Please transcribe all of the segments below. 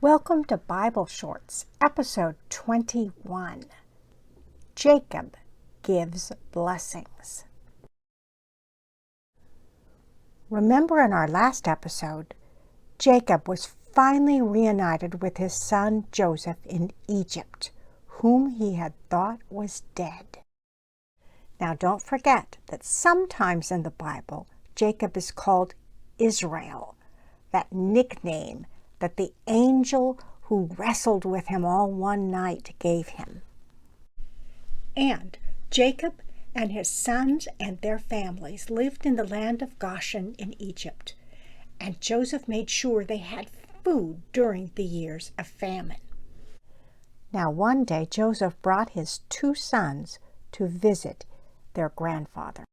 Welcome to Bible Shorts, episode 21. Jacob gives blessings. Remember in our last episode, Jacob was finally reunited with his son Joseph in Egypt, whom he had thought was dead. Now don't forget that sometimes in the Bible, Jacob is called Israel, that nickname that the angel who wrestled with him all one night gave him. And Jacob and his sons and their families lived in the land of Goshen in Egypt, and Joseph made sure they had food during the years of famine. Now one day Joseph brought his 2 sons to visit their grandfather.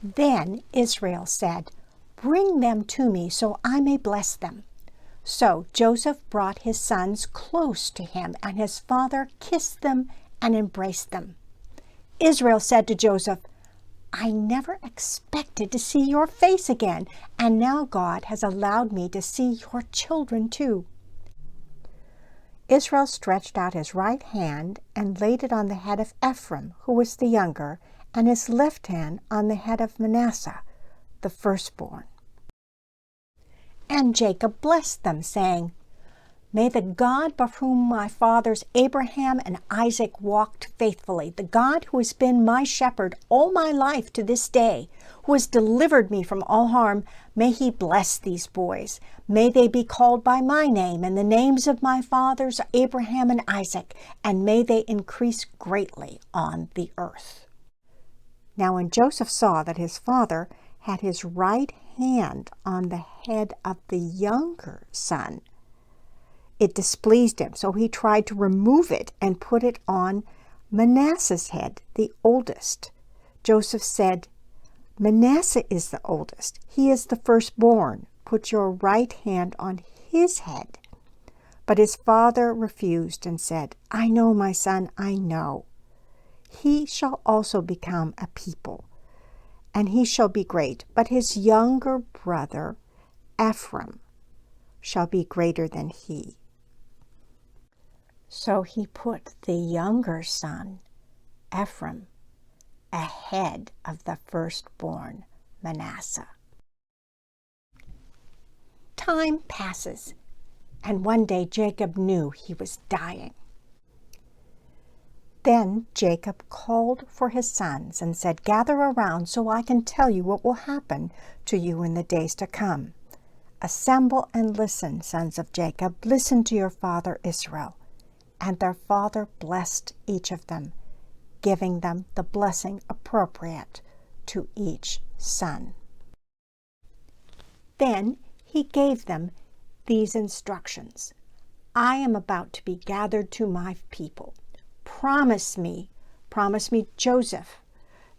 Then Israel said, "Bring them to me so I may bless them." So Joseph brought his sons close to him, and his father kissed them and embraced them. Israel said to Joseph, "I never expected to see your face again, and now God has allowed me to see your children too." Israel stretched out his right hand and laid it on the head of Ephraim, who was the younger, and his left hand on the head of Manasseh, the firstborn. And Jacob blessed them, saying, "May the God before whom my fathers Abraham and Isaac walked faithfully, the God who has been my shepherd all my life to this day, who has delivered me from all harm, may he bless these boys. May they be called by my name and the names of my fathers Abraham and Isaac, and may they increase greatly on the earth." Now when Joseph saw that his father had his right hand on the head of the younger son, it displeased him, so he tried to remove it and put it on Manasseh's head, the oldest. Joseph said, "Manasseh is the oldest. He is the firstborn. Put your right hand on his head." But his father refused and said, "I know, my son, I know. He shall also become a people, and he shall be great, but his younger brother Ephraim shall be greater than he." So he put the younger son, Ephraim, ahead of the firstborn, Manasseh. Time passes, and one day Jacob knew he was dying. Then Jacob called for his sons and said, "Gather around so I can tell you what will happen to you in the days to come. Assemble and listen, sons of Jacob. Listen to your father Israel." And their father blessed each of them, giving them the blessing appropriate to each son. Then he gave them these instructions. "I am about to be gathered to my people. Promise me, Joseph,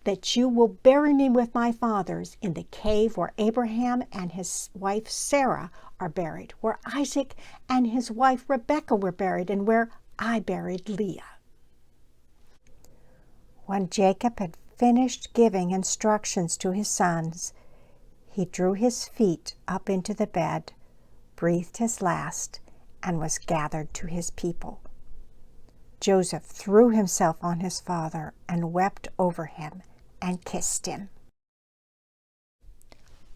that you will bury me with my fathers in the cave where Abraham and his wife Sarah are buried, where Isaac and his wife Rebekah were buried, and where I buried Leah." When Jacob had finished giving instructions to his sons, he drew his feet up into the bed, breathed his last, and was gathered to his people. Joseph threw himself on his father and wept over him and kissed him.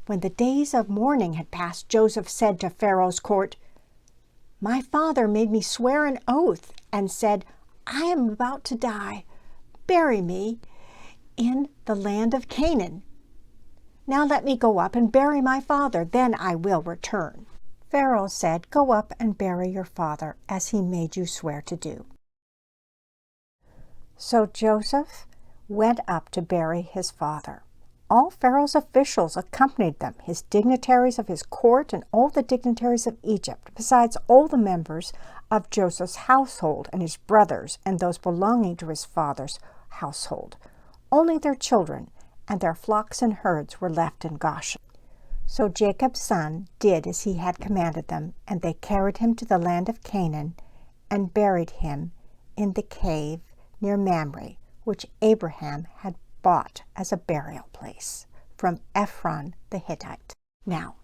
When the days of mourning had passed, Joseph said to Pharaoh's court, "My father made me swear an oath and said, 'I am about to die. Bury me in the land of Canaan. Now let me go up and bury my father, then I will return.' Pharaoh said, 'Go up and bury your father as he made you swear to do.' So Joseph went up to bury his father. All Pharaoh's officials accompanied them, his dignitaries of his court and all the dignitaries of Egypt, besides all the members of Joseph's household and his brothers and those belonging to his father's household. Only their children and their flocks and herds were left in Goshen. So Jacob's son did as he had commanded them, and they carried him to the land of Canaan and buried him in the cave near Mamre, which Abraham had bought as a burial place from Ephron the Hittite. Now,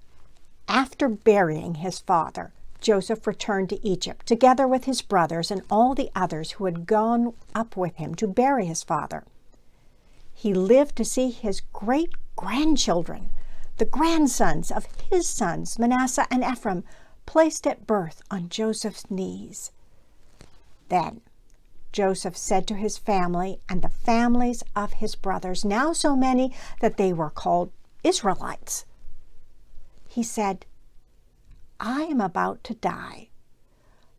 after burying his father, Joseph returned to Egypt, together with his brothers and all the others who had gone up with him to bury his father. He lived to see his great-grandchildren, the grandsons of his sons, Manasseh and Ephraim, placed at birth on Joseph's knees. Then Joseph said to his family and the families of his brothers, now so many that they were called Israelites, he said, I am about to die,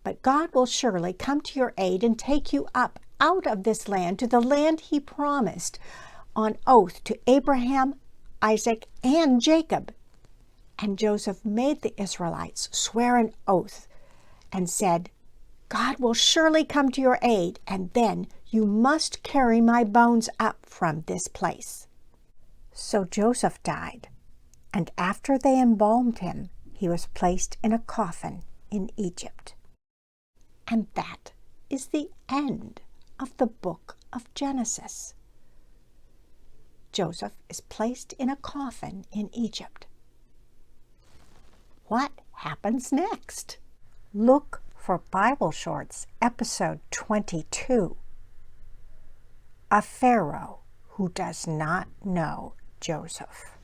but God will surely come to your aid and take you up out of this land to the land he promised on oath to Abraham, Isaac, and Jacob. And Joseph made the Israelites swear an oath and said, God will surely come to your aid, and then you must carry my bones up from this place. So Joseph died, and after they embalmed him, he was placed in a coffin in Egypt. And that is the end of the book of Genesis. Joseph is placed in a coffin in Egypt. What happens next? Look for Bible Shorts, episode 22. A Pharaoh who does not know Joseph.